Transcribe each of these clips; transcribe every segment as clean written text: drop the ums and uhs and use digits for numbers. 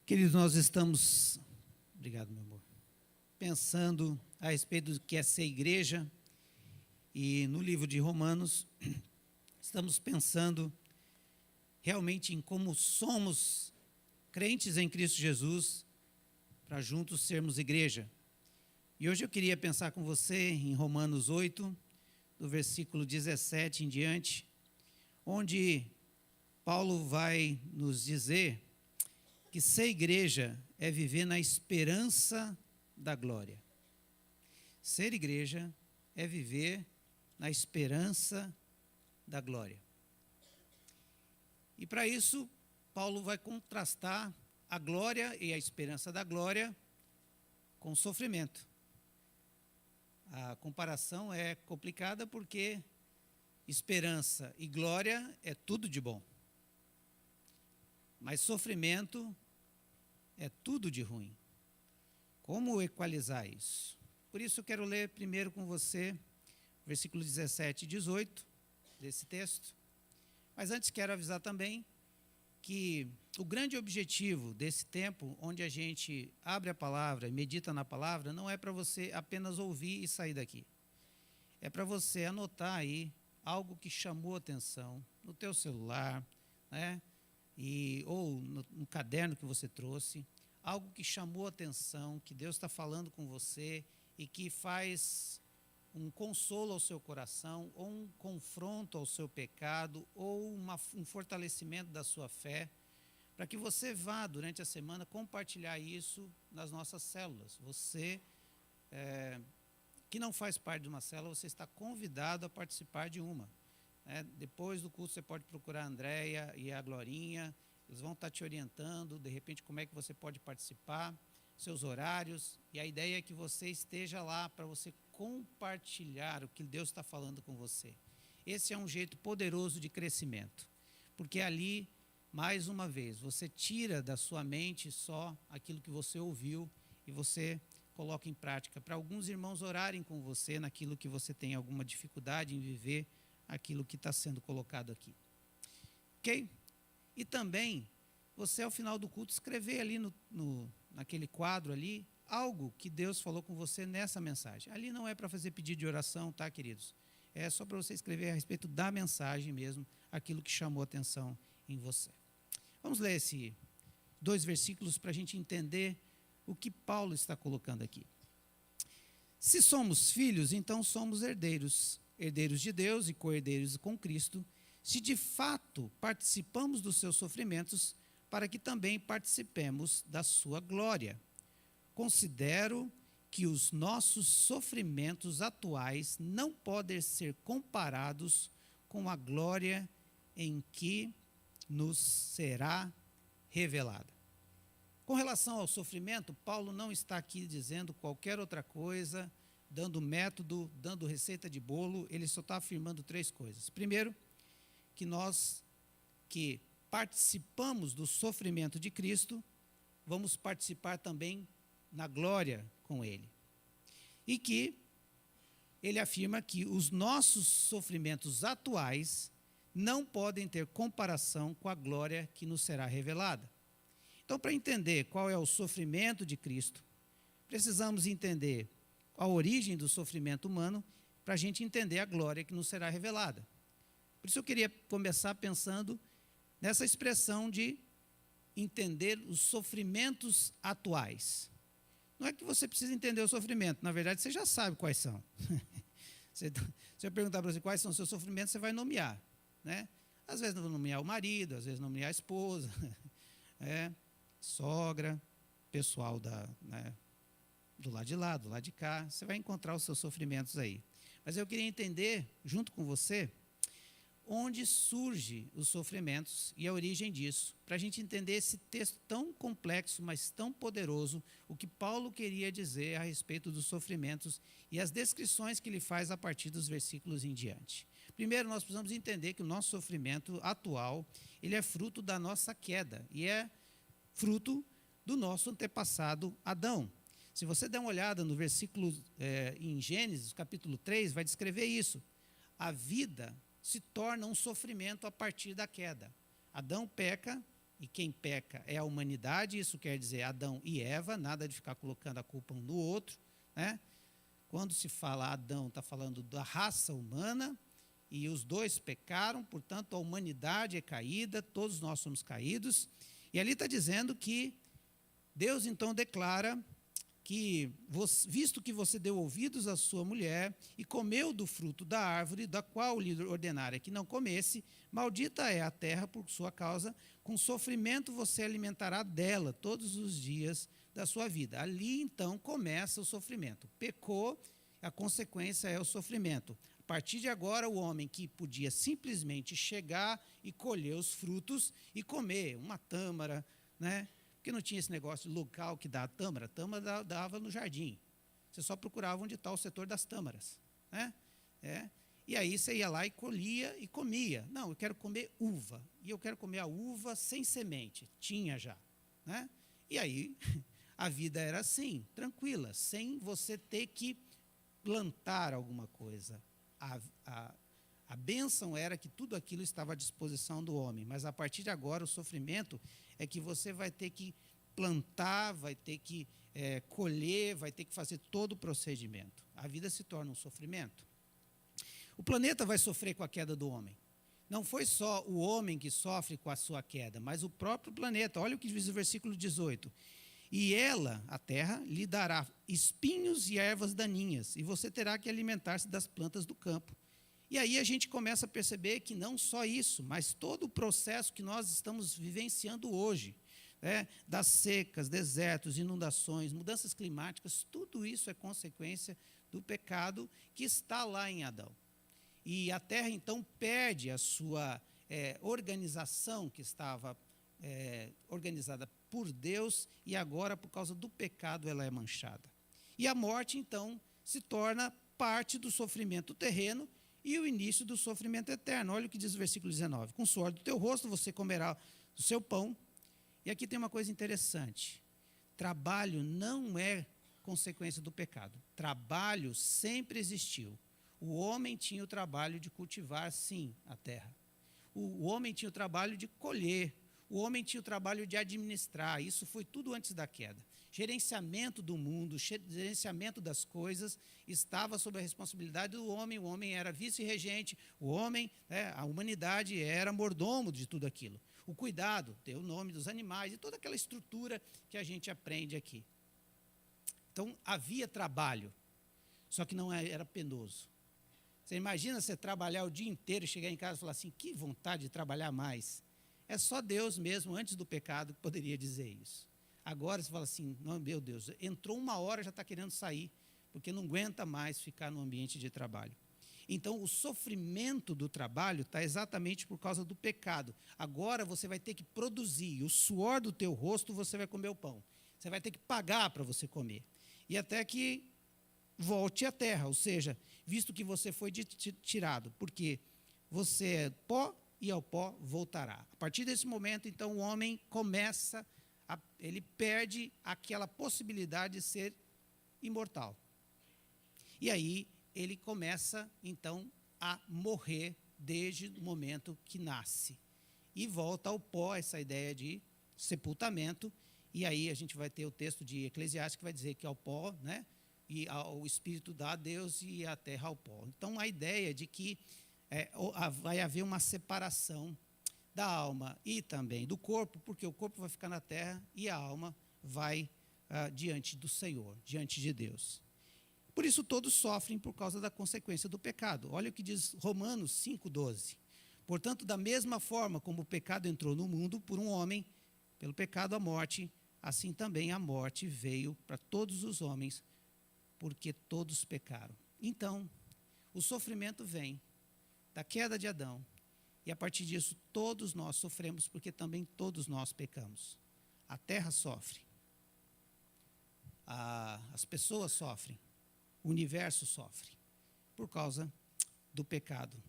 Queridos, nós estamos, obrigado, meu amor, pensando a respeito do que é ser igreja, e no livro de Romanos, estamos pensando realmente em como somos crentes em Cristo Jesus, para juntos sermos igreja. E hoje eu queria pensar com você em Romanos 8, do versículo 17 em diante, onde Paulo vai nos dizer que ser igreja é viver na esperança da glória. Ser igreja é viver na esperança da glória. E para isso, Paulo vai contrastar a glória e a esperança da glória com o sofrimento. A comparação é complicada porque esperança e glória é tudo de bom. Mas sofrimento é tudo de ruim. Como equalizar isso? Por isso eu quero ler primeiro com você, versículos 17 e 18 desse texto. Mas antes quero avisar também que o grande objetivo desse tempo, onde a gente abre a palavra, medita na palavra, não é para você apenas ouvir e sair daqui. É para você anotar aí algo que chamou a atenção no teu celular, né? Ou no caderno que você trouxe, algo que chamou a atenção, que Deus está falando com você e que faz um consolo ao seu coração, ou um confronto ao seu pecado, ou um fortalecimento da sua fé, para que você vá, durante a semana, compartilhar isso nas nossas células. Você, que não faz parte de uma célula, você está convidado a participar de uma. Depois do curso, você pode procurar a Andréia e a Glorinha, eles vão estar te orientando, de repente, como é que você pode participar, seus horários, e a ideia é que você esteja lá para você compartilhar o que Deus está falando com você. Esse é um jeito poderoso de crescimento, porque ali, mais uma vez, você tira da sua mente só aquilo que você ouviu e você coloca em prática, para alguns irmãos orarem com você naquilo que você tem alguma dificuldade em viver, aquilo que está sendo colocado aqui. Ok? E também, você ao final do culto, escrever ali naquele quadro ali, algo que Deus falou com você nessa mensagem. Ali não é para fazer pedido de oração, tá, queridos? É só para você escrever a respeito da mensagem mesmo, aquilo que chamou a atenção em você. Vamos ler esses 2 versículos para a gente entender o que Paulo está colocando aqui. Se somos filhos, então somos herdeiros, herdeiros de Deus e co-herdeiros com Cristo, se de fato participamos dos seus sofrimentos, para que também participemos da sua glória. Considero que os nossos sofrimentos atuais não podem ser comparados com a glória em que nos será revelada. Com relação ao sofrimento, Paulo não está aqui dizendo qualquer outra coisa, dando método, dando receita de bolo, ele só está afirmando 3 coisas. Primeiro, que nós que participamos do sofrimento de Cristo, vamos participar também na glória com Ele. E que ele afirma que os nossos sofrimentos atuais não podem ter comparação com a glória que nos será revelada. Então, para entender qual é o sofrimento de Cristo, precisamos entender a origem do sofrimento humano para a gente entender a glória que nos será revelada. Por isso eu queria começar pensando nessa expressão de entender os sofrimentos atuais. Não é que você precisa entender o sofrimento, na verdade você já sabe quais são. Se eu perguntar para você quais são os seus sofrimentos, você vai nomear, né? Às vezes vai nomear o marido, às vezes nomear a esposa, sogra, pessoal do lado de lá, do lado de cá, você vai encontrar os seus sofrimentos aí. Mas eu queria entender, junto com você, onde surgem os sofrimentos e a origem disso, para a gente entender esse texto tão complexo, mas tão poderoso, o que Paulo queria dizer a respeito dos sofrimentos e as descrições que ele faz a partir dos versículos em diante. Primeiro, nós precisamos entender que o nosso sofrimento atual, ele é fruto da nossa queda, e é fruto do nosso antepassado Adão. Se você der uma olhada no versículo em Gênesis, capítulo 3, vai descrever isso. A vida se torna um sofrimento a partir da queda. Adão peca e quem peca é a humanidade, isso quer dizer Adão e Eva, nada de ficar colocando a culpa um no outro, né? Quando se fala Adão, está falando da raça humana, e os dois pecaram, portanto a humanidade é caída, todos nós somos caídos, e ali está dizendo que Deus então declara que, visto que você deu ouvidos à sua mulher e comeu do fruto da árvore, da qual lhe ordenara que não comesse, maldita é a terra por sua causa, com sofrimento você alimentará dela todos os dias da sua vida. Ali então começa o sofrimento. Pecou, a consequência é o sofrimento. A partir de agora, o homem que podia simplesmente chegar e colher os frutos e comer uma tâmara, né? Porque não tinha esse negócio de local que dá a tâmara dava no jardim. Você só procurava onde está o setor das tâmaras, né? E aí você ia lá e colhia e comia. Não, eu quero comer uva, e eu quero comer a uva sem semente. Tinha já, né? E aí a vida era assim, tranquila, sem você ter que plantar alguma coisa. A bênção era que tudo aquilo estava à disposição do homem, mas a partir de agora o sofrimento é que você vai ter que plantar, vai ter que colher, vai ter que fazer todo o procedimento. A vida se torna um sofrimento. O planeta vai sofrer com a queda do homem. Não foi só o homem que sofre com a sua queda, mas o próprio planeta. Olha o que diz o versículo 18. E ela, a terra, lhe dará espinhos e ervas daninhas, e você terá que alimentar-se das plantas do campo. E aí a gente começa a perceber que não só isso, mas todo o processo que nós estamos vivenciando hoje, das secas, desertos, inundações, mudanças climáticas, tudo isso é consequência do pecado que está lá em Adão. E a terra, então, perde a sua organização que estava organizada por Deus, e agora, por causa do pecado, ela é manchada. E a morte, então, se torna parte do sofrimento terreno e o início do sofrimento eterno. Olha o que diz o versículo 19. Com o suor do teu rosto você comerá o seu pão. E aqui tem uma coisa interessante. Trabalho não é consequência do pecado. Trabalho sempre existiu. O homem tinha o trabalho de cultivar, sim, a terra. O homem tinha o trabalho de colher. O homem tinha o trabalho de administrar. Isso foi tudo antes da queda. Gerenciamento do mundo, gerenciamento das coisas, estava sob a responsabilidade do homem. O homem era vice-regente. O homem, a humanidade, era mordomo de tudo aquilo. O cuidado, ter o nome dos animais e toda aquela estrutura que a gente aprende aqui. Então, havia trabalho, só que não era penoso. Você imagina você trabalhar o dia inteiro e chegar em casa e falar assim, que vontade de trabalhar mais. É só Deus mesmo, antes do pecado, que poderia dizer isso. Agora você fala assim, não, meu Deus, entrou 1 hora, já está querendo sair, porque não aguenta mais ficar no ambiente de trabalho. Então, o sofrimento do trabalho está exatamente por causa do pecado. Agora você vai ter que produzir, o suor do teu rosto você vai comer o pão. Você vai ter que pagar para você comer. E até que volte à terra, ou seja, visto que você foi tirado, porque você é pó e ao pó voltará. A partir desse momento, então, o homem começa, ele perde aquela possibilidade de ser imortal. E aí, ele começa, então, a morrer desde o momento que nasce. E volta ao pó, essa ideia de sepultamento, e aí a gente vai ter o texto de Eclesiastes que vai dizer que ao pó, né? E o Espírito dá a Deus e a terra ao pó. Então, a ideia de que vai haver uma separação da alma e também do corpo, porque o corpo vai ficar na terra e a alma vai diante do Senhor, diante de Deus. Por isso todos sofrem por causa da consequência do pecado. Olha o que diz Romanos 5,12. Portanto, da mesma forma como o pecado entrou no mundo por um homem, pelo pecado a morte, assim também a morte veio para todos os homens, porque todos pecaram. Então, o sofrimento vem da queda de Adão, e a partir disso todos nós sofremos, porque também todos nós pecamos. A terra sofre, as pessoas sofrem, o universo sofre, por causa do pecado.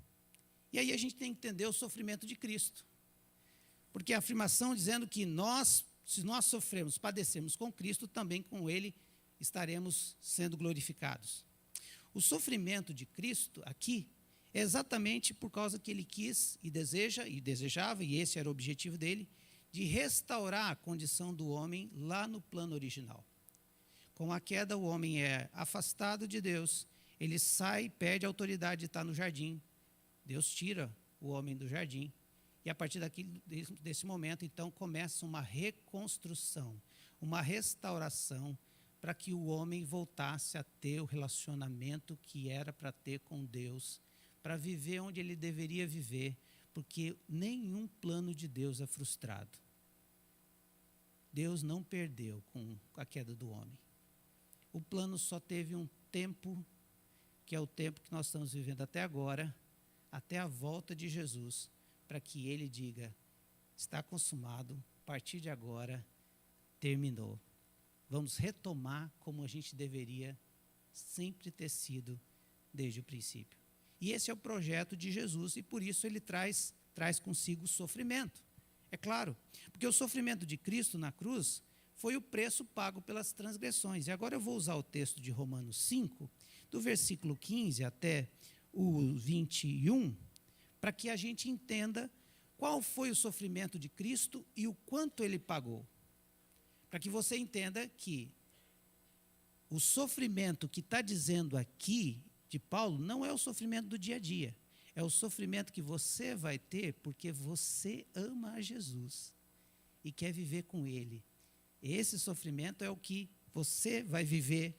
E aí a gente tem que entender o sofrimento de Cristo, porque a afirmação dizendo que se nós sofremos, padecemos com Cristo, também com Ele estaremos sendo glorificados. O sofrimento de Cristo aqui é exatamente por causa que Ele quis e desejava, e esse era o objetivo dele, de restaurar a condição do homem lá no plano original. Com a queda, o homem é afastado de Deus, ele sai, perde a autoridade de estar no jardim. Deus tira o homem do jardim. E a partir desse momento, então, começa uma reconstrução, uma restauração, para que o homem voltasse a ter o relacionamento que era para ter com Deus, para viver onde ele deveria viver, porque nenhum plano de Deus é frustrado. Deus não perdeu com a queda do homem. O plano só teve um tempo, que é o tempo que nós estamos vivendo até agora, até a volta de Jesus, para que ele diga, está consumado, a partir de agora, terminou. Vamos retomar como a gente deveria sempre ter sido desde o princípio. E esse é o projeto de Jesus, e por isso ele traz consigo o sofrimento. É claro, porque o sofrimento de Cristo na cruz foi o preço pago pelas transgressões. E agora eu vou usar o texto de Romanos 5, do versículo 15 até o 21, para que a gente entenda qual foi o sofrimento de Cristo e o quanto ele pagou. Para que você entenda que o sofrimento que está dizendo aqui de Paulo não é o sofrimento do dia a dia. É o sofrimento que você vai ter porque você ama a Jesus e quer viver com Ele. Esse sofrimento é o que você vai viver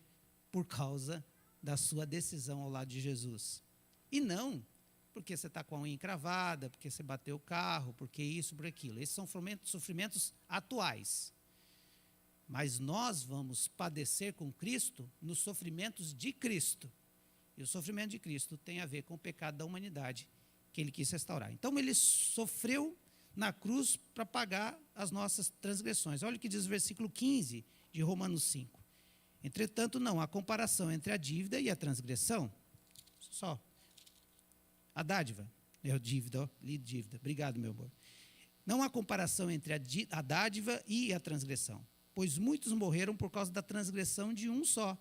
por causa da sua decisão ao lado de Jesus. E não porque você está com a unha encravada, porque você bateu o carro, porque isso, por aquilo. Esses são sofrimentos atuais. Mas nós vamos padecer com Cristo nos sofrimentos de Cristo. E o sofrimento de Cristo tem a ver com o pecado da humanidade que ele quis restaurar. Então ele sofreu na cruz para pagar as nossas transgressões. Olha o que diz o versículo 15 de Romanos 5. Entretanto, não há comparação entre a dívida e a transgressão. Só. A dádiva. Li dívida. Obrigado, meu amor. Não há comparação entre a dádiva e a transgressão. Pois muitos morreram por causa da transgressão de um só,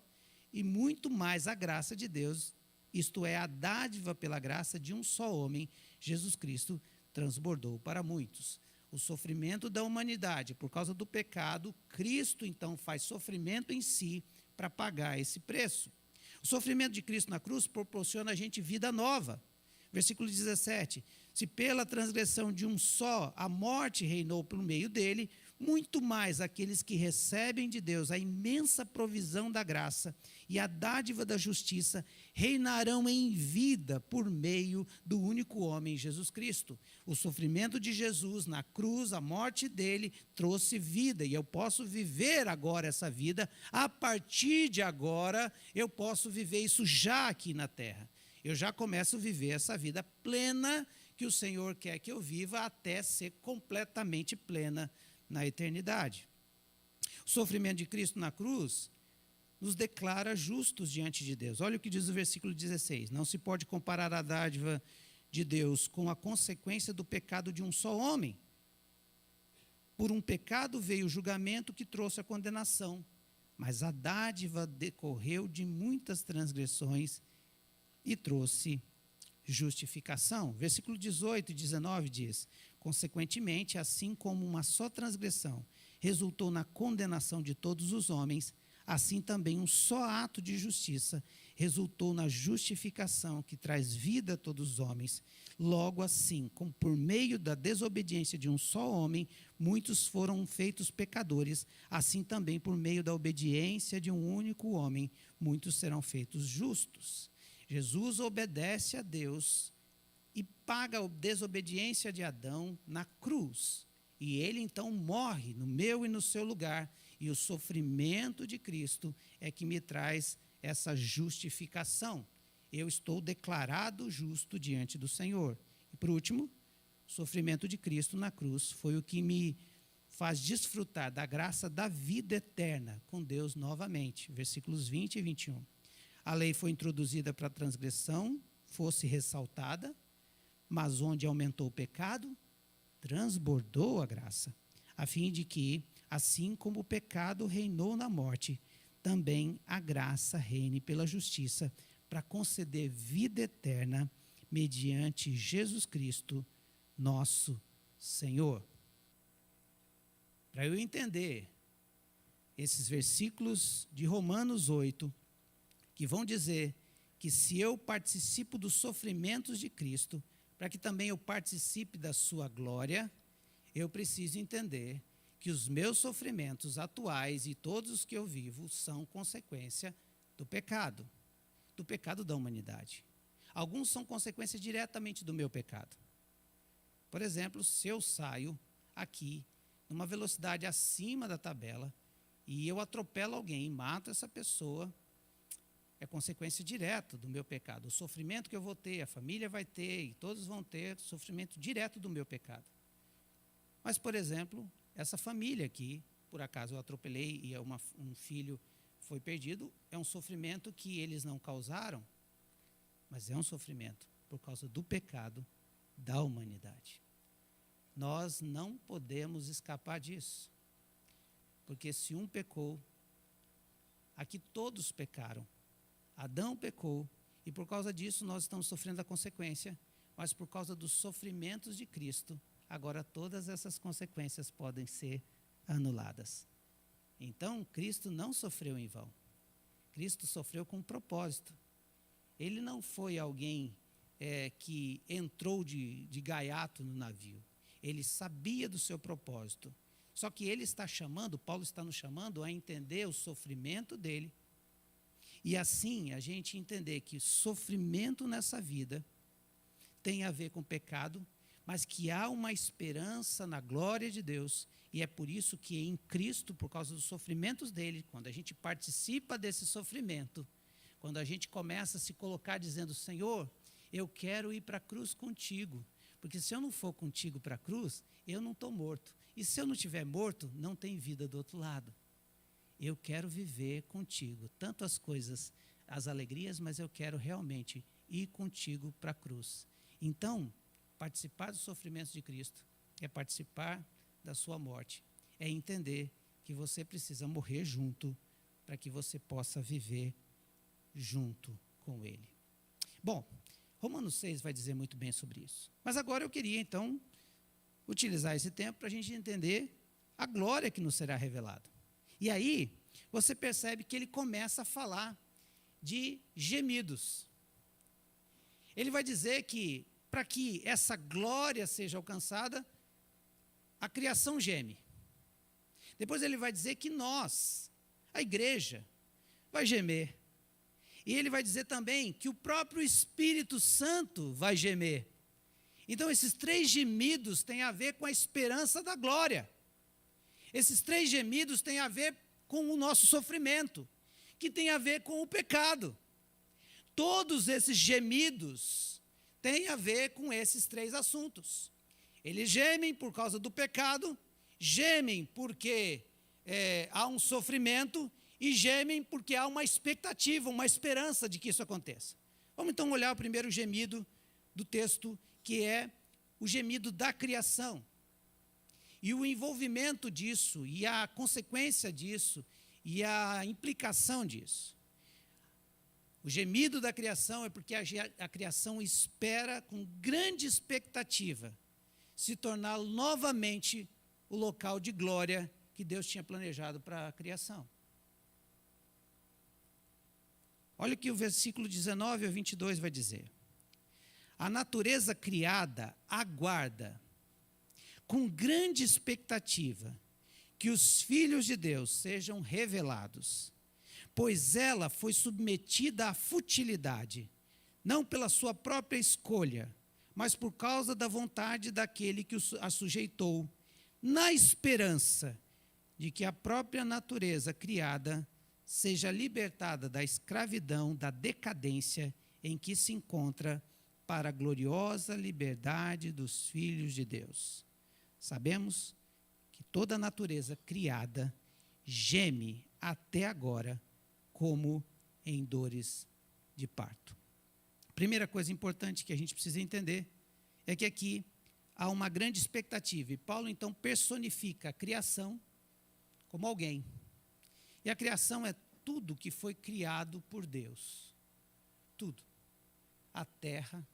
e muito mais a graça de Deus, isto é, a dádiva pela graça de um só homem, Jesus Cristo, transbordou para muitos. O sofrimento da humanidade por causa do pecado, Cristo então faz sofrimento em si para pagar esse preço. O sofrimento de Cristo na cruz proporciona a gente vida nova. Versículo 17, se pela transgressão de um só a morte reinou por meio dele, muito mais aqueles que recebem de Deus a imensa provisão da graça e a dádiva da justiça reinarão em vida por meio do único homem, Jesus Cristo. O sofrimento de Jesus na cruz, a morte dele, trouxe vida, e eu posso viver agora essa vida. A partir de agora, eu posso viver isso já aqui na terra. Eu já começo a viver essa vida plena que o Senhor quer que eu viva até ser completamente plena na eternidade. O sofrimento de Cristo na cruz nos declara justos diante de Deus. Olha o que diz o versículo 16. Não se pode comparar a dádiva de Deus com a consequência do pecado de um só homem. Por um pecado veio o julgamento que trouxe a condenação, mas a dádiva decorreu de muitas transgressões e trouxe justificação. Versículo 18 e 19 diz: consequentemente, assim como uma só transgressão resultou na condenação de todos os homens, assim também um só ato de justiça resultou na justificação que traz vida a todos os homens. Logo assim, como por meio da desobediência de um só homem, muitos foram feitos pecadores, assim também por meio da obediência de um único homem, muitos serão feitos justos. Jesus obedece a Deus e paga a desobediência de Adão na cruz. E ele então morre no meu e no seu lugar. E o sofrimento de Cristo é que me traz essa justificação. Eu estou declarado justo diante do Senhor. E por último, o sofrimento de Cristo na cruz foi o que me faz desfrutar da graça da vida eterna com Deus novamente. Versículos 20 e 21. A lei foi introduzida para a transgressão fosse ressaltada, mas onde aumentou o pecado, transbordou a graça, a fim de que, assim como o pecado reinou na morte, também a graça reine pela justiça, para conceder vida eterna mediante Jesus Cristo, nosso Senhor. para eu entender esses versículos de Romanos 8, que vão dizer que se eu participo dos sofrimentos de Cristo, para que também eu participe da sua glória, eu preciso entender que os meus sofrimentos atuais e todos os que eu vivo são consequência do pecado da humanidade. Alguns são consequência diretamente do meu pecado. Por exemplo, se eu saio aqui numa velocidade acima da tabela e eu atropelo alguém e mato essa pessoa, é consequência direta do meu pecado. O sofrimento que eu vou ter, a família vai ter e todos vão ter sofrimento direto do meu pecado. Mas, por exemplo, essa família aqui, por acaso eu atropelei e um filho foi perdido, é um sofrimento que eles não causaram, mas é um sofrimento por causa do pecado da humanidade. Nós não podemos escapar disso, porque se um pecou, aqui todos pecaram. Adão pecou e por causa disso nós estamos sofrendo a consequência, mas por causa dos sofrimentos de Cristo, agora todas essas consequências podem ser anuladas. Então, Cristo não sofreu em vão. Cristo sofreu com um propósito. Ele não foi alguém que entrou de gaiato no navio. Ele sabia do seu propósito. Só que ele está chamando, Paulo está nos chamando a entender o sofrimento dele. E assim a gente entender que sofrimento nessa vida tem a ver com pecado, mas que há uma esperança na glória de Deus, e é por isso que em Cristo, por causa dos sofrimentos dele, quando a gente participa desse sofrimento, quando a gente começa a se colocar dizendo, Senhor, eu quero ir para a cruz contigo, porque se eu não for contigo para a cruz, eu não estou morto, e se eu não estiver morto, não tem vida do outro lado. Eu quero viver contigo, tanto as coisas, as alegrias, mas eu quero realmente ir contigo para a cruz. Então, participar dos sofrimentos de Cristo é participar da sua morte, é entender que você precisa morrer junto para que você possa viver junto com Ele. Bom, Romanos 6 vai dizer muito bem sobre isso. Mas agora eu queria, então, utilizar esse tempo para a gente entender a glória que nos será revelada. E aí, você percebe que ele começa a falar de gemidos. Ele vai dizer que, para que essa glória seja alcançada, a criação geme. Depois ele vai dizer que nós, a igreja, vai gemer. E ele vai dizer também que o próprio Espírito Santo vai gemer. Então, esses 3 gemidos têm a ver com a esperança da glória. Esses 3 gemidos têm a ver com o nosso sofrimento, que tem a ver com o pecado. Todos esses gemidos têm a ver com esses 3 assuntos. Eles gemem por causa do pecado, gemem porque há um sofrimento e gemem porque há uma expectativa, uma esperança de que isso aconteça. Vamos então olhar o primeiro gemido do texto, que é o gemido da criação. E o envolvimento disso, e a consequência disso, e a implicação disso. O gemido da criação é porque a criação espera com grande expectativa se tornar novamente o local de glória que Deus tinha planejado para a criação. Olha o que o versículo 19 ao 22 vai dizer. A natureza criada aguarda com grande expectativa que os filhos de Deus sejam revelados, pois ela foi submetida à futilidade, não pela sua própria escolha, mas por causa da vontade daquele que a sujeitou, na esperança de que a própria natureza criada seja libertada da escravidão, da decadência em que se encontra, para a gloriosa liberdade dos filhos de Deus. Sabemos que toda a natureza criada geme até agora como em dores de parto. Primeira coisa importante que a gente precisa entender é que aqui há uma grande expectativa. E Paulo então personifica a criação como alguém. E a criação é tudo que foi criado por Deus. Tudo. A terra,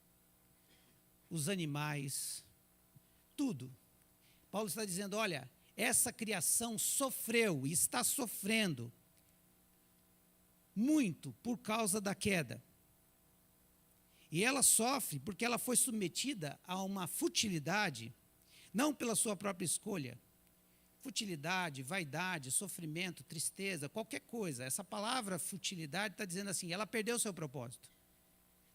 os animais, tudo. Paulo está dizendo, olha, essa criação sofreu e está sofrendo muito por causa da queda. E ela sofre porque ela foi submetida a uma futilidade, não pela sua própria escolha. Futilidade, vaidade, sofrimento, tristeza, qualquer coisa. Essa palavra futilidade está dizendo assim, ela perdeu o seu propósito.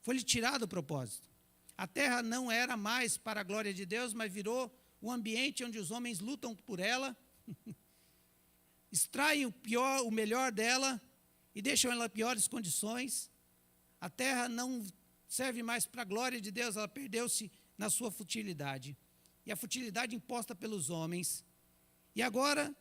Foi-lhe tirado o propósito. A terra não era mais para a glória de Deus, mas virou um ambiente onde os homens lutam por ela, extraem o melhor dela e deixam ela em piores condições. A terra não serve mais para a glória de Deus, ela perdeu-se na sua futilidade. E a futilidade imposta pelos homens. E agora,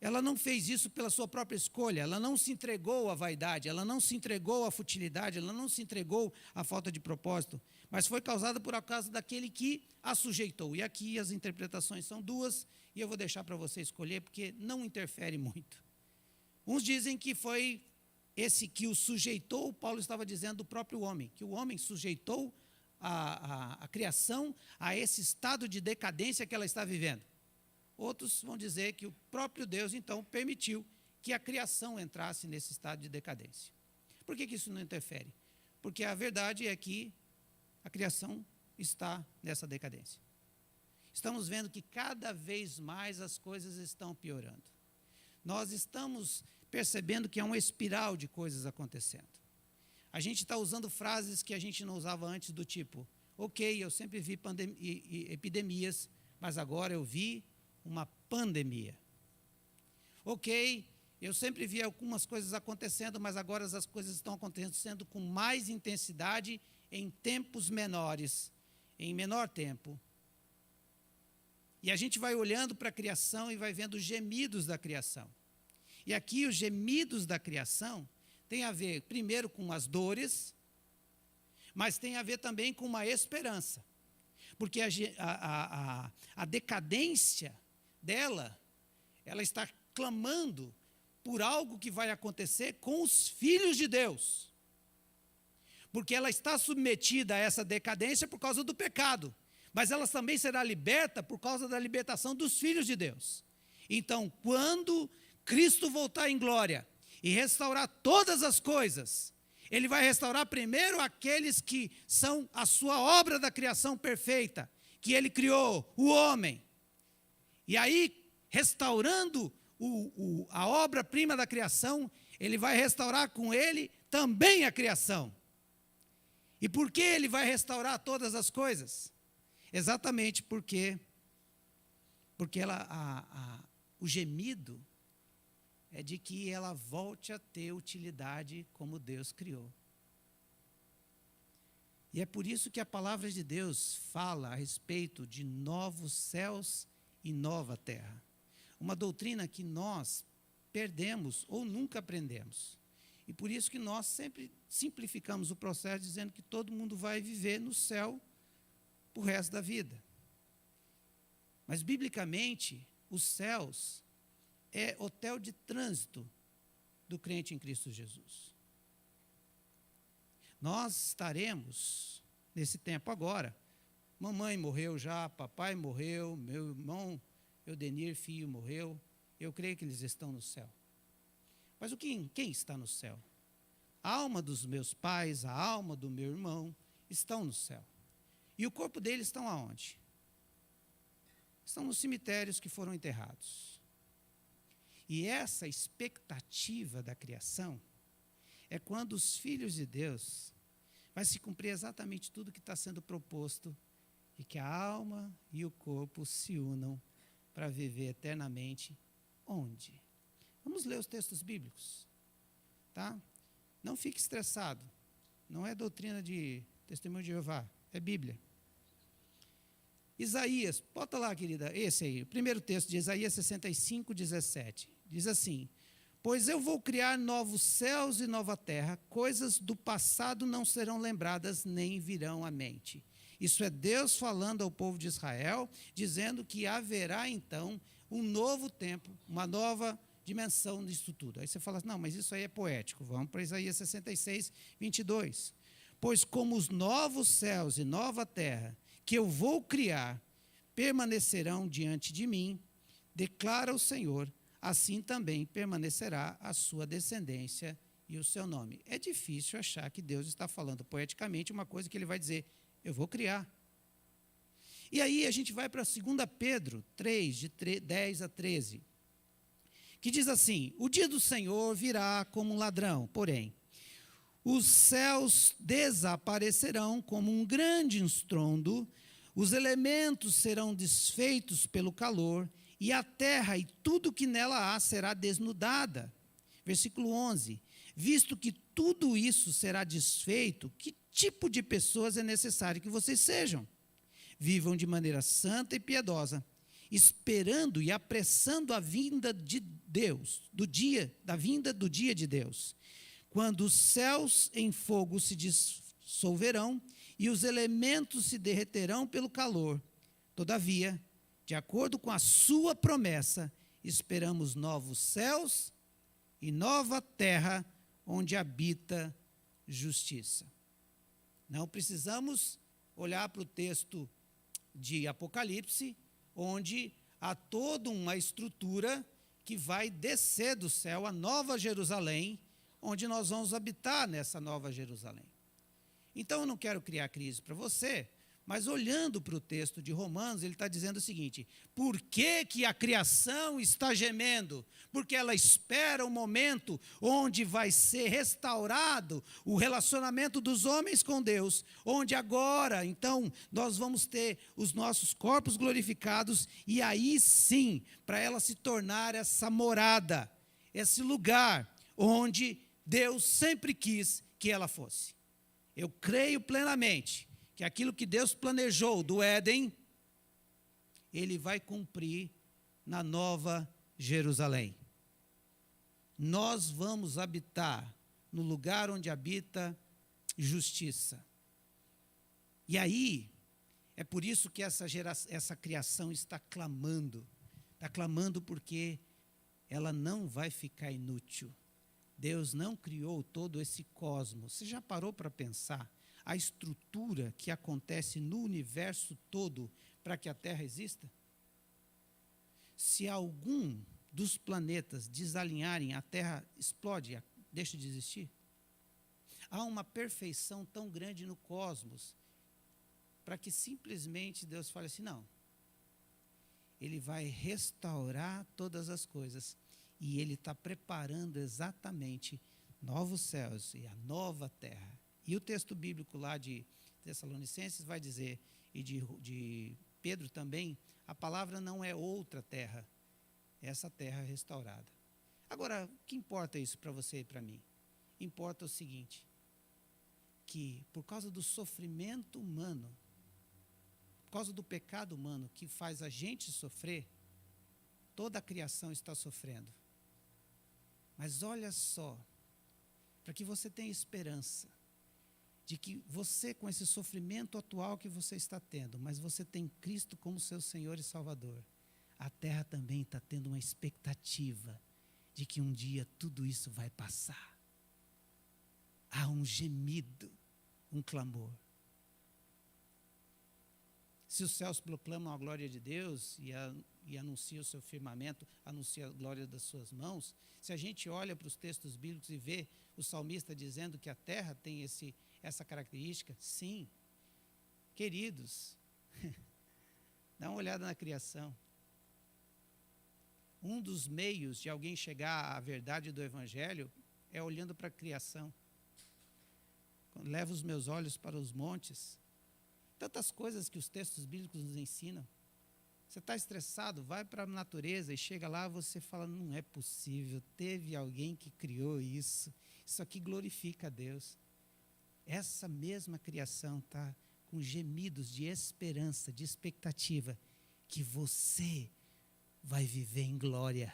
ela não fez isso pela sua própria escolha, ela não se entregou à vaidade, ela não se entregou à futilidade, ela não se entregou à falta de propósito, mas foi causada por causa daquele que a sujeitou. E aqui as interpretações são duas, e eu vou deixar para você escolher, porque não interfere muito. Uns dizem que foi esse que o sujeitou, Paulo estava dizendo do próprio homem, que o homem sujeitou a criação a esse estado de decadência que ela está vivendo. Outros vão dizer que o próprio Deus, então, permitiu que a criação entrasse nesse estado de decadência. Por que isso não interfere? Porque a verdade é que a criação está nessa decadência. Estamos vendo que cada vez mais as coisas estão piorando. Nós estamos percebendo que há uma espiral de coisas acontecendo. A gente está usando frases que a gente não usava antes, do tipo, ok, eu sempre vi epidemias, mas agora eu vi uma pandemia. Ok, eu sempre vi algumas coisas acontecendo, mas agora as coisas estão acontecendo com mais intensidade em tempos menores, em menor tempo. E a gente vai olhando para a criação e vai vendo os gemidos da criação. E aqui os gemidos da criação têm a ver, primeiro, com as dores, mas tem a ver também com uma esperança. Porque a decadência dela, ela está clamando por algo que vai acontecer com os filhos de Deus. Porque ela está submetida a essa decadência por causa do pecado, mas ela também será liberta por causa da libertação dos filhos de Deus. Então, quando Cristo voltar em glória e restaurar todas as coisas, Ele vai restaurar primeiro aqueles que são a sua obra da criação perfeita, que Ele criou, o homem. E aí, restaurando a obra-prima da criação, Ele vai restaurar com Ele também a criação. E por que Ele vai restaurar todas as coisas? Exatamente porque o gemido é de que ela volte a ter utilidade como Deus criou. E é por isso que a palavra de Deus fala a respeito de novos céus e nova terra. Uma doutrina que nós perdemos ou nunca aprendemos. E por isso que nós sempre simplificamos o processo dizendo que todo mundo vai viver no céu o resto da vida. Mas, biblicamente, os céus é hotel de trânsito do crente em Cristo Jesus. Nós estaremos nesse tempo agora. Mamãe morreu já, papai morreu, meu irmão Eudenir, filho, morreu. Eu creio que eles estão no céu. Mas quem está no céu? A alma dos meus pais, a alma do meu irmão estão no céu. E o corpo deles estão aonde? Estão nos cemitérios que foram enterrados. E essa expectativa da criação é quando os filhos de Deus vai se cumprir exatamente tudo que está sendo proposto e que a alma e o corpo se unam para viver eternamente onde? Vamos ler os textos bíblicos, tá? Não fique estressado, não é doutrina de Testemunho de Jeová, é Bíblia. Isaías, bota lá, querida, esse aí, o primeiro texto de Isaías 65, 17, diz assim: pois eu vou criar novos céus e nova terra, coisas do passado não serão lembradas nem virão à mente. Isso é Deus falando ao povo de Israel, dizendo que haverá então um novo tempo, uma nova dimensão disso tudo. Aí você fala, não, mas isso aí é poético. Vamos para Isaías 66, 22. Pois como os novos céus e nova terra que eu vou criar permanecerão diante de mim, declara o Senhor, assim também permanecerá a sua descendência e o seu nome. É difícil achar que Deus está falando poeticamente uma coisa que ele vai dizer, eu vou criar. E aí a gente vai para 2 Pedro 3, de 10 a 13, que diz assim, o dia do Senhor virá como um ladrão, porém, os céus desaparecerão como um grande estrondo, os elementos serão desfeitos pelo calor, e a terra e tudo que nela há será desnudada. Versículo 11, visto que tudo isso será desfeito, que tipo de pessoas é necessário que vocês sejam? Vivam de maneira santa e piedosa, esperando e apressando a vinda de Deus, da vinda do dia de Deus, quando os céus em fogo se dissolverão e os elementos se derreterão pelo calor. Todavia, de acordo com a sua promessa, esperamos novos céus e nova terra onde habita justiça. Não precisamos olhar para o texto de Apocalipse, onde há toda uma estrutura que vai descer do céu a Nova Jerusalém, onde nós vamos habitar nessa Nova Jerusalém. Então, eu não quero criar crise para você, mas olhando para o texto de Romanos, ele está dizendo o seguinte, por que a criação está gemendo? Porque ela espera o momento onde vai ser restaurado o relacionamento dos homens com Deus, onde agora, então, nós vamos ter os nossos corpos glorificados, e aí sim, para ela se tornar essa morada, esse lugar onde Deus sempre quis que ela fosse. Eu creio plenamente que aquilo que Deus planejou do Éden, Ele vai cumprir na Nova Jerusalém. Nós vamos habitar no lugar onde habita justiça. E aí, é por isso que essa criação está clamando porque ela não vai ficar inútil. Deus não criou todo esse cosmos. Você já parou para pensar a estrutura que acontece no universo todo para que a Terra exista? Se algum dos planetas desalinharem, a Terra explode, deixa de existir? Há uma perfeição tão grande no cosmos para que simplesmente Deus fale assim, não. Ele vai restaurar todas as coisas e Ele está preparando exatamente novos céus e a nova terra. E o texto bíblico lá de Tessalonicenses vai dizer, e de Pedro também, a palavra não é outra terra, é essa terra restaurada. Agora, o que importa isso para você e para mim? Importa o seguinte, que por causa do sofrimento humano, por causa do pecado humano que faz a gente sofrer, toda a criação está sofrendo. Mas olha só, para que você tenha esperança de que você, com esse sofrimento atual que você está tendo, mas você tem Cristo como seu Senhor e Salvador, a terra também está tendo uma expectativa de que um dia tudo isso vai passar. Há um gemido, um clamor. Se os céus proclamam a glória de Deus e anunciam o seu firmamento, anuncia a glória das suas mãos, se a gente olha para os textos bíblicos e vê o salmista dizendo que a terra tem essa característica, sim. Queridos, dá uma olhada na criação. Um dos meios de alguém chegar à verdade do Evangelho é olhando para a criação. Quando levo os meus olhos para os montes, tantas coisas que os textos bíblicos nos ensinam. Você está estressado, vai para a natureza e chega lá, você fala, não é possível, teve alguém que criou isso. Isso aqui glorifica a Deus. Essa mesma criação está com gemidos de esperança, de expectativa, que você vai viver em glória.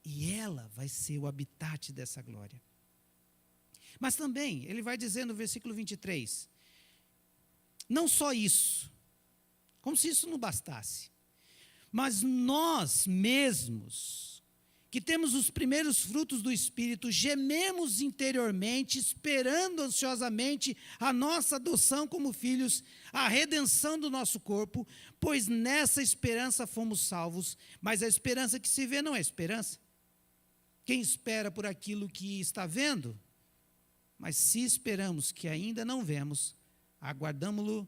E ela vai ser o habitat dessa glória. Mas também, ele vai dizer no versículo 23, não só isso, como se isso não bastasse, mas nós mesmos, que temos os primeiros frutos do Espírito, gememos interiormente, esperando ansiosamente a nossa adoção como filhos, a redenção do nosso corpo, pois nessa esperança fomos salvos. Mas a esperança que se vê não é esperança. Quem espera por aquilo que está vendo? Mas se esperamos que ainda não vemos, aguardamo-lo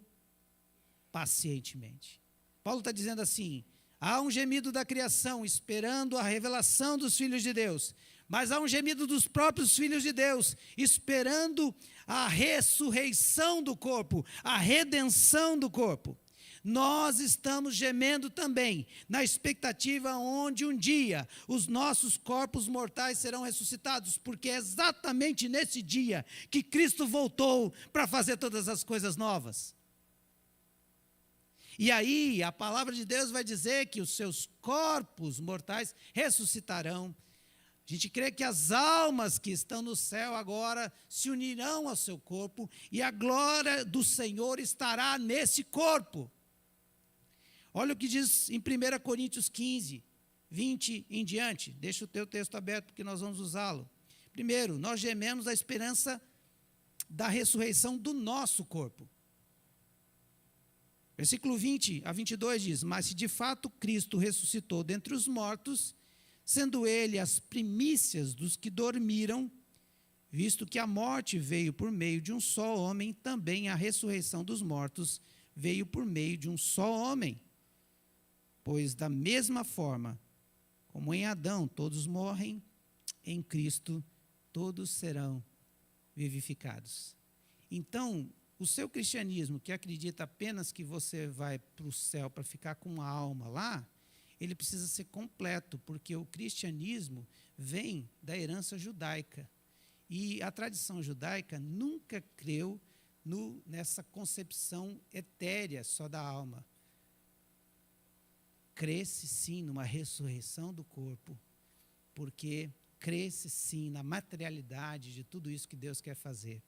pacientemente. Paulo está dizendo assim: há um gemido da criação esperando a revelação dos filhos de Deus, mas há um gemido dos próprios filhos de Deus esperando a ressurreição do corpo, a redenção do corpo. Nós estamos gemendo também na expectativa onde um dia os nossos corpos mortais serão ressuscitados, porque é exatamente nesse dia que Cristo voltou para fazer todas as coisas novas. E aí a palavra de Deus vai dizer que os seus corpos mortais ressuscitarão. A gente crê que as almas que estão no céu agora se unirão ao seu corpo e a glória do Senhor estará nesse corpo. Olha o que diz em 1 Coríntios 15, 20 em diante. Deixa o teu texto aberto porque nós vamos usá-lo. Primeiro, nós gememos a esperança da ressurreição do nosso corpo. Versículo 20 a 22 diz: mas se de fato Cristo ressuscitou dentre os mortos, sendo ele as primícias dos que dormiram, visto que a morte veio por meio de um só homem, também a ressurreição dos mortos veio por meio de um só homem. Pois da mesma forma, como em Adão todos morrem, em Cristo todos serão vivificados. Então, o seu cristianismo, que acredita apenas que você vai para o céu para ficar com a alma lá, ele precisa ser completo, porque o cristianismo vem da herança judaica. E a tradição judaica nunca creu nessa concepção etérea só da alma. Crê-se sim numa ressurreição do corpo, porque crê-se sim na materialidade de tudo isso que Deus quer fazer.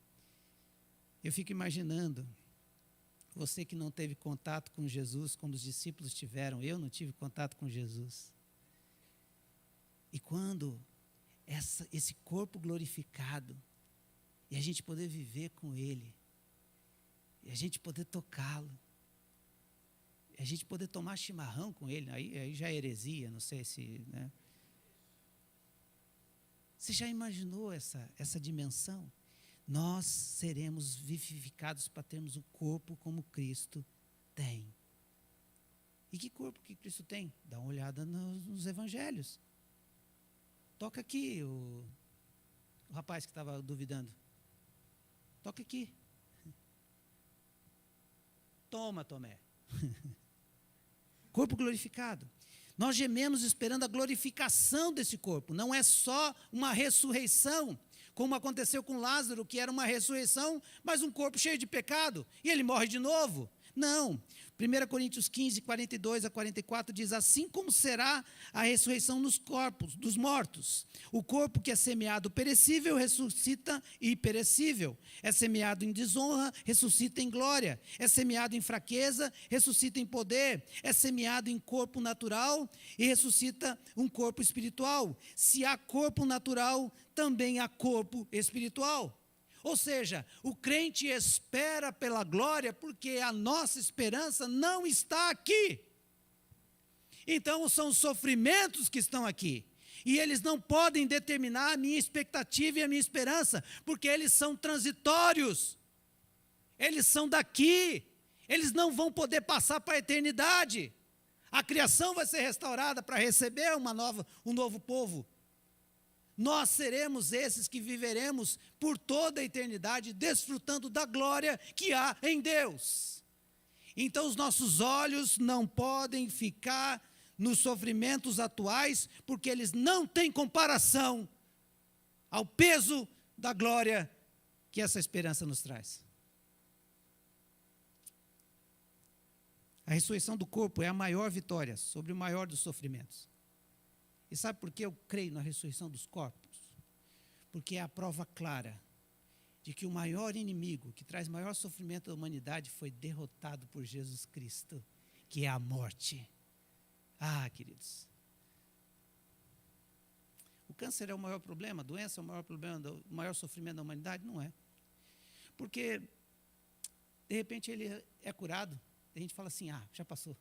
Eu fico imaginando, você que não teve contato com Jesus, quando os discípulos tiveram, eu não tive contato com Jesus. E quando esse corpo glorificado, e a gente poder viver com Ele, e a gente poder tocá-lo, e a gente poder tomar chimarrão com Ele, aí já é heresia, não sei se... Né? Você já imaginou essa dimensão? Nós seremos vivificados para termos o corpo como Cristo tem. E que corpo que Cristo tem? Dá uma olhada nos evangelhos. Toca aqui, o rapaz que estava duvidando. Toca aqui. Toma, Tomé. Corpo glorificado. Nós gememos esperando a glorificação desse corpo. Não é só uma ressurreição, como aconteceu com Lázaro, que era uma ressurreição, mas um corpo cheio de pecado, e ele morre de novo. Não. 1 Coríntios 15, 42 a 44 diz: assim como será a ressurreição nos corpos dos mortos. O corpo que é semeado perecível ressuscita imperecível. É semeado em desonra, ressuscita em glória. É semeado em fraqueza, ressuscita em poder. É semeado em corpo natural e ressuscita um corpo espiritual. Se há corpo natural, também há corpo espiritual. Ou seja, o crente espera pela glória porque a nossa esperança não está aqui. Então são os sofrimentos que estão aqui. E eles não podem determinar a minha expectativa e a minha esperança, porque eles são transitórios. Eles são daqui. Eles não vão poder passar para a eternidade. A criação vai ser restaurada para receber um novo povo. Nós seremos esses que viveremos por toda a eternidade, desfrutando da glória que há em Deus. Então os nossos olhos não podem ficar nos sofrimentos atuais, porque eles não têm comparação ao peso da glória que essa esperança nos traz. A ressurreição do corpo é a maior vitória sobre o maior dos sofrimentos. E sabe por que eu creio na ressurreição dos corpos? Porque é a prova clara de que o maior inimigo, que traz maior sofrimento à humanidade, foi derrotado por Jesus Cristo, que é a morte. Ah, queridos. câncer é o maior problema, a doença é o maior problema, o maior sofrimento da humanidade? Não é. Porque, de repente, ele é curado, a gente fala assim, já passou.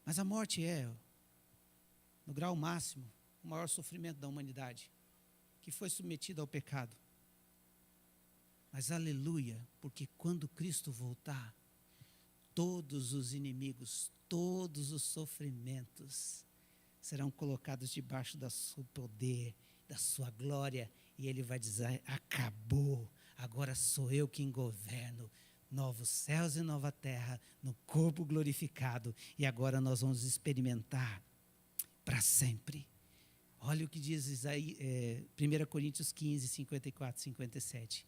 Mas a morte é, no grau máximo, o maior sofrimento da humanidade, que foi submetida ao pecado. Mas aleluia, porque quando Cristo voltar, todos os inimigos, todos os sofrimentos serão colocados debaixo do seu poder, da sua glória, e ele vai dizer, acabou, agora sou eu quem governo, novos céus e nova terra, no corpo glorificado, e agora nós vamos experimentar para sempre. Olha o que diz 1 Coríntios 15, 54, 57.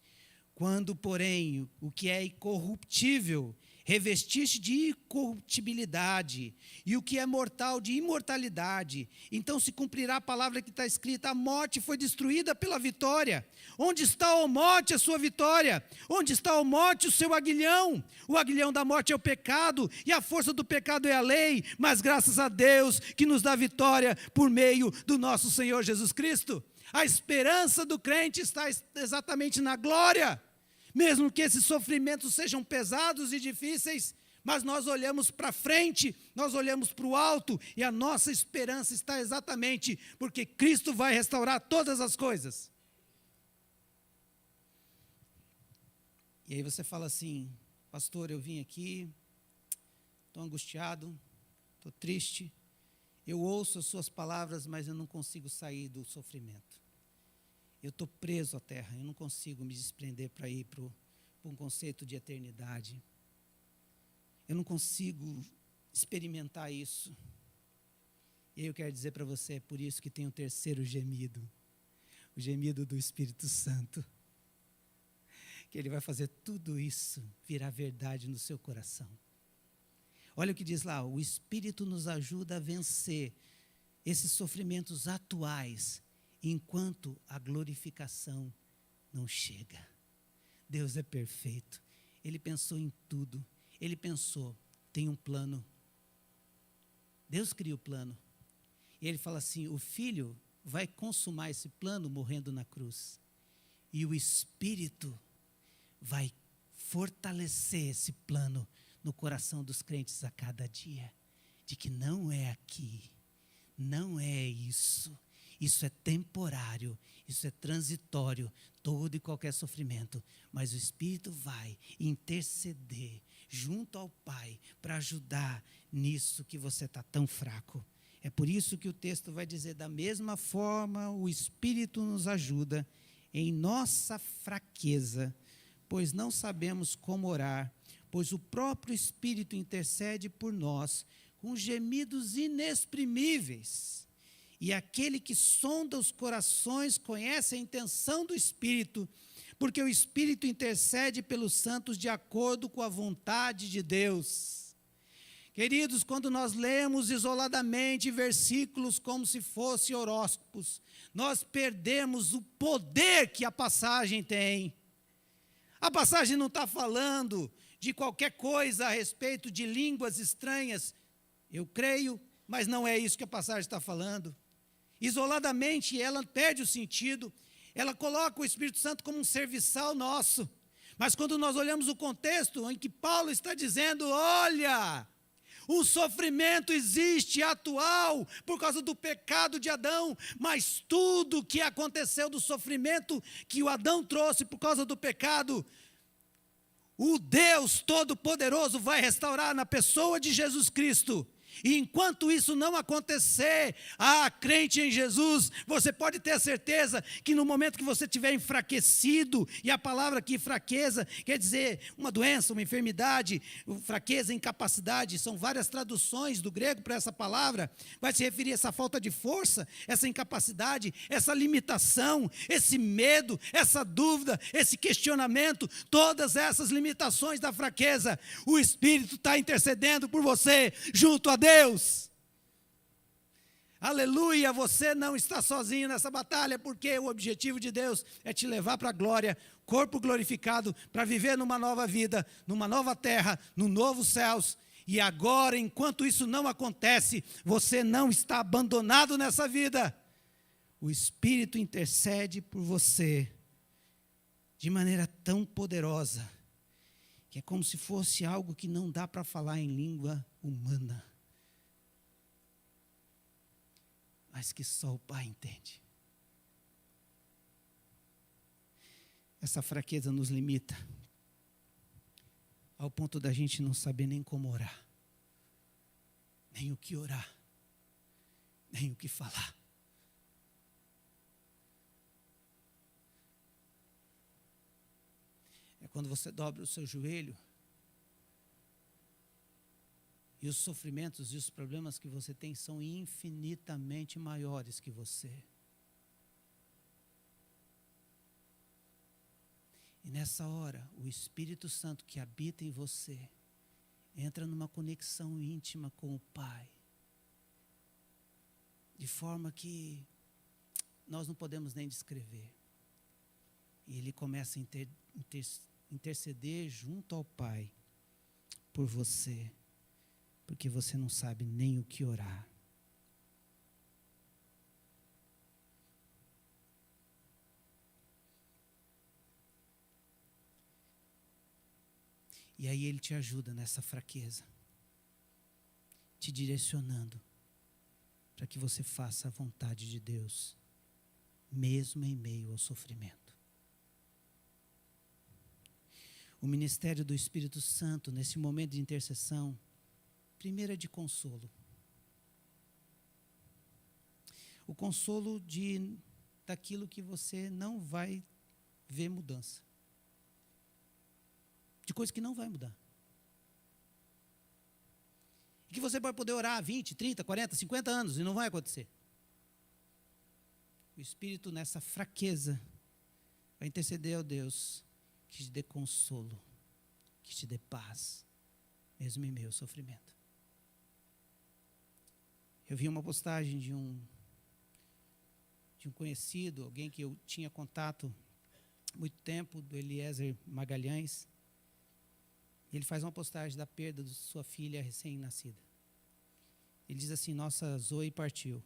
Quando, porém, o que é incorruptível revestiste de incorruptibilidade, e o que é mortal de imortalidade, então se cumprirá a palavra que está escrita, a morte foi destruída pela vitória. Onde está, ó morte, a sua vitória? Onde está, ó morte, o seu aguilhão? O aguilhão da morte é o pecado, e a força do pecado é a lei, mas graças a Deus que nos dá vitória por meio do nosso Senhor Jesus Cristo. A esperança do crente está exatamente na glória. Mesmo que esses sofrimentos sejam pesados e difíceis, mas nós olhamos para frente, nós olhamos para o alto, e a nossa esperança está exatamente porque Cristo vai restaurar todas as coisas. E aí você fala assim, pastor, eu vim aqui, estou angustiado, estou triste, eu ouço as suas palavras, mas eu não consigo sair do sofrimento. Eu estou preso à terra, eu não consigo me desprender para ir para um conceito de eternidade. Eu não consigo experimentar isso. E eu quero dizer para você, é por isso que tem um terceiro gemido, o gemido do Espírito Santo, que ele vai fazer tudo isso virar verdade no seu coração. Olha o que diz lá, o Espírito nos ajuda a vencer esses sofrimentos atuais, enquanto a glorificação não chega. Deus é perfeito. Ele pensou em tudo. Ele pensou, tem um plano. Deus cria o plano. E ele fala assim, o Filho vai consumar esse plano morrendo na cruz. E o Espírito vai fortalecer esse plano no coração dos crentes a cada dia. De que não é aqui, não é isso. Isso é temporário, isso é transitório, todo e qualquer sofrimento. Mas o Espírito vai interceder junto ao Pai para ajudar nisso que você está tão fraco. É por isso que o texto vai dizer, da mesma forma o Espírito nos ajuda em nossa fraqueza, pois não sabemos como orar, pois o próprio Espírito intercede por nós com gemidos inexprimíveis. E aquele que sonda os corações conhece a intenção do Espírito, porque o Espírito intercede pelos santos de acordo com a vontade de Deus. Queridos, quando nós lemos isoladamente versículos como se fossem horóscopos, nós perdemos o poder que a passagem tem. A passagem não está falando de qualquer coisa a respeito de línguas estranhas. Eu creio, mas não é isso que a passagem está falando. Isoladamente, ela perde o sentido, ela coloca o Espírito Santo como um serviçal nosso. Mas quando nós olhamos o contexto em que Paulo está dizendo, olha, o sofrimento existe atual por causa do pecado de Adão, mas tudo que aconteceu do sofrimento que o Adão trouxe por causa do pecado, o Deus Todo-Poderoso vai restaurar na pessoa de Jesus Cristo. E enquanto isso não acontecer, crente em Jesus, você pode ter a certeza que no momento que você estiver enfraquecido, e a palavra aqui, fraqueza, quer dizer uma doença, uma enfermidade, fraqueza, incapacidade, são várias traduções do grego para essa palavra, vai se referir a essa falta de força, essa incapacidade, essa limitação, esse medo, essa dúvida, esse questionamento, todas essas limitações da fraqueza, o Espírito está intercedendo por você, junto a Deus. Aleluia, você não está sozinho nessa batalha, porque o objetivo de Deus é te levar para a glória, corpo glorificado, para viver numa nova vida, numa nova terra, num novo céus, E agora, enquanto isso não acontece, você não está abandonado nessa vida. O Espírito intercede por você de maneira tão poderosa, que é como se fosse algo que não dá para falar em língua humana, mas que só o Pai entende. Essa fraqueza nos limita, ao ponto da gente não saber nem como orar, nem o que orar, nem o que falar. É quando você dobra o seu joelho e os sofrimentos e os problemas que você tem são infinitamente maiores que você. E nessa hora, o Espírito Santo que habita em você entra numa conexão íntima com o Pai, de forma que nós não podemos nem descrever. E Ele começa a interceder junto ao Pai por você, porque você não sabe nem o que orar. E aí Ele te ajuda nessa fraqueza, te direcionando para que você faça a vontade de Deus, mesmo em meio ao sofrimento. O ministério do Espírito Santo, nesse momento de intercessão, primeiro é de consolo. O consolo daquilo que você não vai ver mudança. De coisa que não vai mudar. E que você pode poder orar 20, 30, 40, 50 anos e não vai acontecer. O Espírito, nessa fraqueza, vai interceder ao Deus que te dê consolo, que te dê paz, mesmo em meio ao sofrimento. Eu vi uma postagem de um conhecido, alguém que eu tinha contato há muito tempo, do Eliezer Magalhães. Ele faz uma postagem da perda de sua filha recém-nascida. Ele diz assim: nossa Zoe partiu.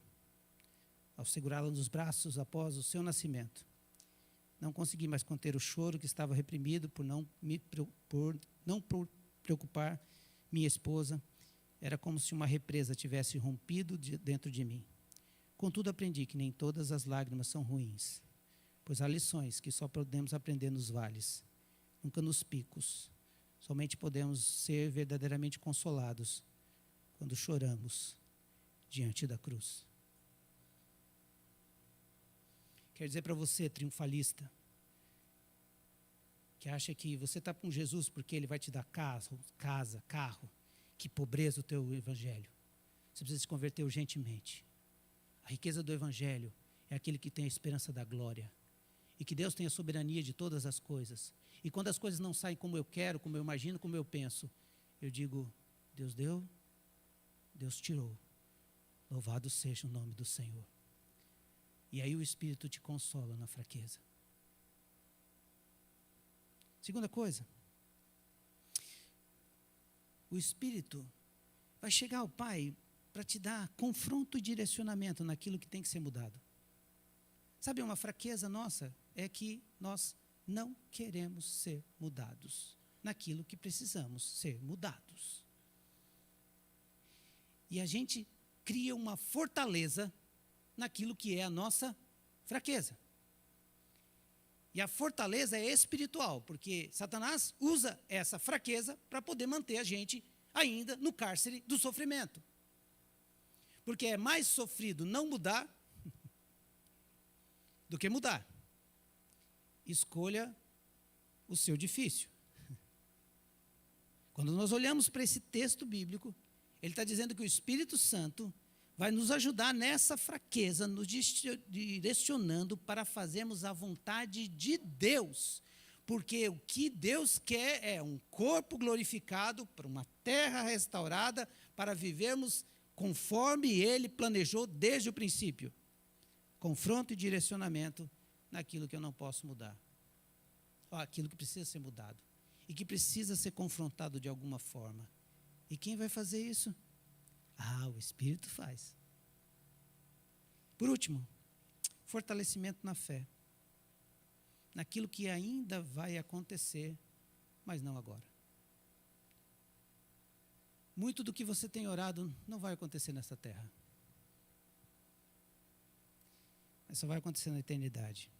Ao segurá-la nos braços após o seu nascimento, não consegui mais conter o choro que estava reprimido por não preocupar minha esposa. Era como se uma represa tivesse rompido dentro de mim. Contudo, aprendi que nem todas as lágrimas são ruins, pois há lições que só podemos aprender nos vales, nunca nos picos. Somente podemos ser verdadeiramente consolados quando choramos diante da cruz. Quero dizer para você, triunfalista, que acha que você está com Jesus porque Ele vai te dar casa, carro, que pobreza o teu evangelho. Você precisa se converter urgentemente. A riqueza do evangelho é aquele que tem a esperança da glória. E que Deus tem a soberania de todas as coisas. E quando as coisas não saem como eu quero, como eu imagino, como eu penso, eu digo: Deus deu, Deus tirou. Louvado seja o nome do Senhor. E aí o Espírito te consola na fraqueza. Segunda coisa, o Espírito vai chegar ao Pai para te dar confronto e direcionamento naquilo que tem que ser mudado. Sabe, uma fraqueza nossa é que nós não queremos ser mudados naquilo que precisamos ser mudados. E a gente cria uma fortaleza naquilo que é a nossa fraqueza. E a fortaleza é espiritual, porque Satanás usa essa fraqueza para poder manter a gente ainda no cárcere do sofrimento. Porque é mais sofrido não mudar do que mudar. Escolha o seu difícil. Quando nós olhamos para esse texto bíblico, ele está dizendo que o Espírito Santo vai nos ajudar nessa fraqueza, nos direcionando para fazermos a vontade de Deus. Porque o que Deus quer é um corpo glorificado, para uma terra restaurada, para vivermos conforme Ele planejou desde o princípio. Confronto e direcionamento naquilo que eu não posso mudar. Aquilo que precisa ser mudado. E que precisa ser confrontado de alguma forma. E quem vai fazer isso? O Espírito faz. Por último, fortalecimento na fé. Naquilo que ainda vai acontecer, mas não agora. Muito do que você tem orado não vai acontecer nessa terra. Mas só vai acontecer na eternidade.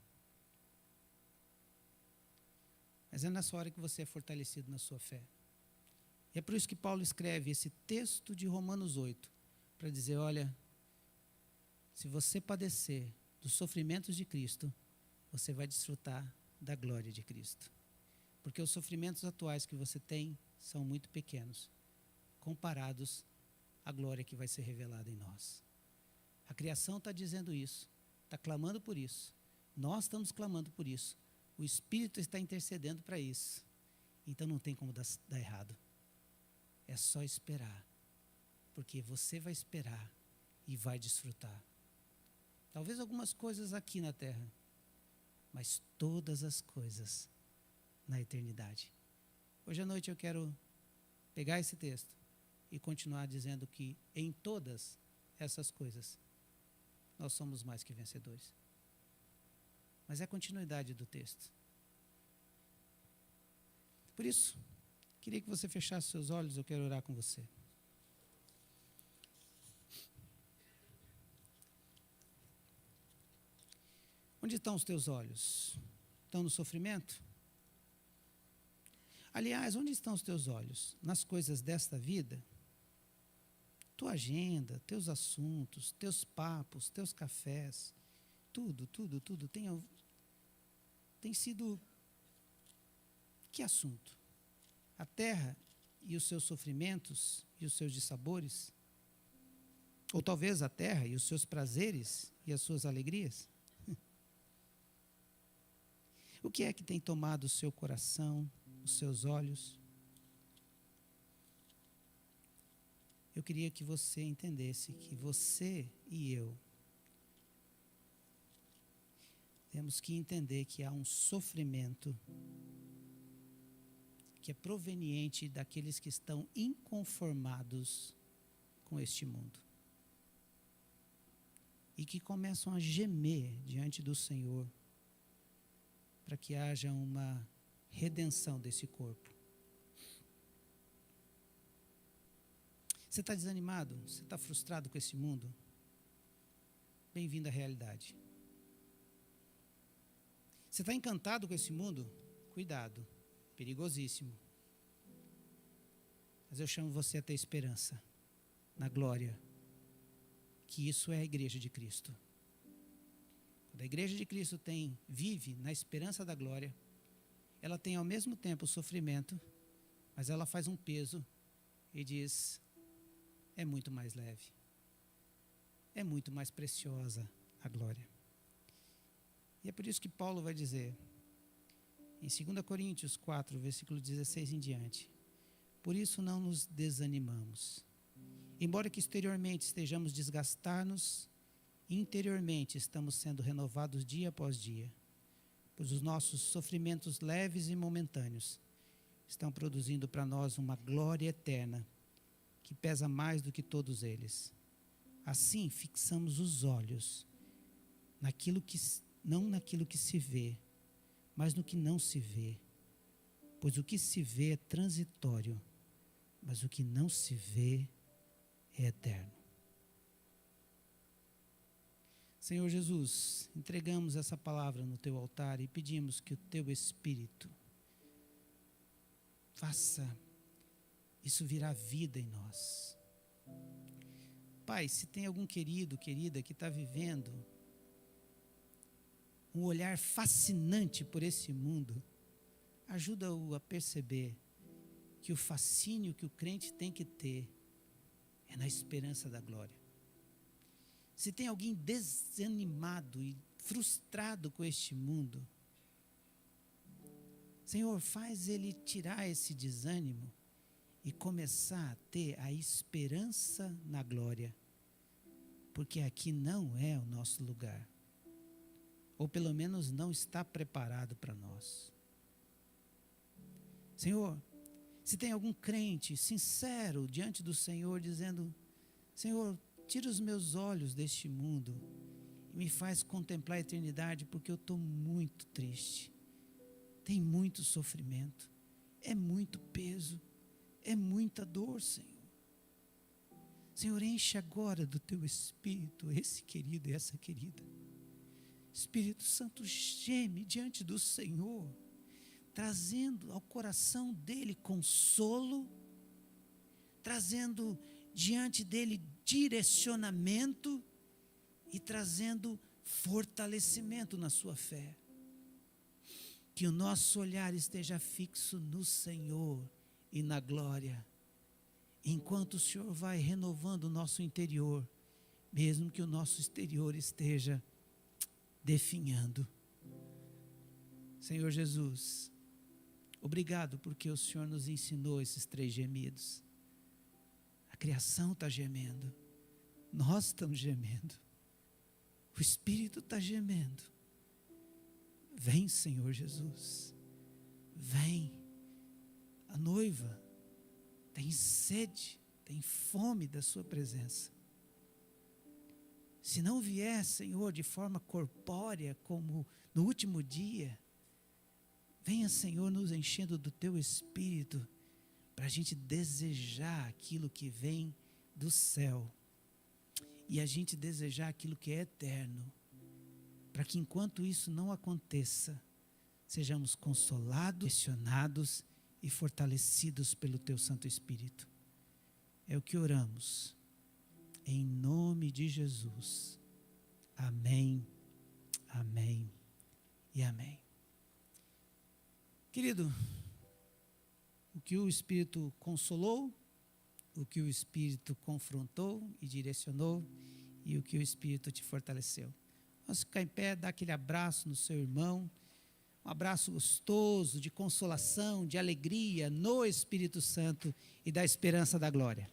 Mas é nessa hora que você é fortalecido na sua fé. E é por isso que Paulo escreve esse texto de Romanos 8, para dizer, olha, se você padecer dos sofrimentos de Cristo, você vai desfrutar da glória de Cristo. Porque os sofrimentos atuais que você tem são muito pequenos, comparados à glória que vai ser revelada em nós. A criação está dizendo isso, está clamando por isso. Nós estamos clamando por isso. O Espírito está intercedendo para isso. Então não tem como dar errado. É só esperar. Porque você vai esperar e vai desfrutar. Talvez algumas coisas aqui na terra, mas todas as coisas na eternidade. Hoje à noite eu quero pegar esse texto e continuar dizendo que em todas essas coisas nós somos mais que vencedores. Mas é a continuidade do texto. Por isso, queria que você fechasse seus olhos, eu quero orar com você. Onde estão os teus olhos? Estão no sofrimento? Aliás, onde estão os teus olhos? Nas coisas desta vida? Tua agenda, teus assuntos, teus papos, teus cafés, tudo tem sido... Que assunto? A terra e os seus sofrimentos e os seus dissabores? Ou talvez a terra e os seus prazeres e as suas alegrias? O que é que tem tomado o seu coração, os seus olhos? Eu queria que você entendesse que você e eu temos que entender que há um sofrimento que é proveniente daqueles que estão inconformados com este mundo e que começam a gemer diante do Senhor para que haja uma redenção desse corpo. Você está desanimado? Você está frustrado com esse mundo? Bem-vindo à realidade. Você está encantado com esse mundo? Cuidado, perigosíssimo. Mas eu chamo você a ter esperança na glória, que isso é a igreja de Cristo. Quando a igreja de Cristo vive na esperança da glória, ela tem ao mesmo tempo o sofrimento, mas ela faz um peso e diz, é muito mais leve, é muito mais preciosa a glória. E é por isso que Paulo vai dizer, em 2 Coríntios 4, versículo 16 em diante, por isso não nos desanimamos. Embora que exteriormente estejamos desgastados, interiormente estamos sendo renovados dia após dia, pois os nossos sofrimentos leves e momentâneos estão produzindo para nós uma glória eterna que pesa mais do que todos eles. Assim, fixamos os olhos não naquilo que se vê, mas no que não se vê, pois o que se vê é transitório, mas o que não se vê é eterno. Senhor Jesus, entregamos essa palavra no teu altar e pedimos que o teu Espírito faça isso virar vida em nós. Pai, se tem algum querido, querida que está vivendo um olhar fascinante por esse mundo, ajuda-o a perceber que o fascínio que o crente tem que ter é na esperança da glória. Se tem alguém desanimado e frustrado com este mundo, Senhor, faz ele tirar esse desânimo e começar a ter a esperança na glória, porque aqui não é o nosso lugar, ou pelo menos não está preparado para nós. Senhor, Se tem algum crente sincero diante do Senhor, dizendo: Senhor, tira os meus olhos deste mundo e me faz contemplar a eternidade, porque eu estou muito triste. Tem muito sofrimento, é muito peso, é muita dor, Senhor. Senhor, enche agora do teu Espírito esse querido e essa querida. Espírito Santo, geme diante do Senhor, trazendo ao coração dele consolo, trazendo diante dele direcionamento e trazendo fortalecimento na sua fé. Que o nosso olhar esteja fixo no Senhor e na glória, enquanto o Senhor vai renovando o nosso interior, mesmo que o nosso exterior esteja definhando. Senhor Jesus, obrigado porque o Senhor nos ensinou esses 3 gemidos. A criação está gemendo, nós estamos gemendo, o Espírito está gemendo. Vem, Senhor Jesus, vem. A noiva tem sede, tem fome da sua presença. Se não vier, Senhor, de forma corpórea, como no último dia, venha, Senhor, nos enchendo do teu Espírito, para a gente desejar aquilo que vem do céu, e a gente desejar aquilo que é eterno, para que enquanto isso não aconteça, sejamos consolados, questionados e fortalecidos pelo teu Santo Espírito. É o que oramos, em nome de Jesus. Amém, amém e amém. Querido, o que o Espírito consolou, o que o Espírito confrontou e direcionou, e o que o Espírito te fortaleceu. Vamos ficar em pé, dar aquele abraço no seu irmão, um abraço gostoso, de consolação, de alegria no Espírito Santo e da esperança da glória.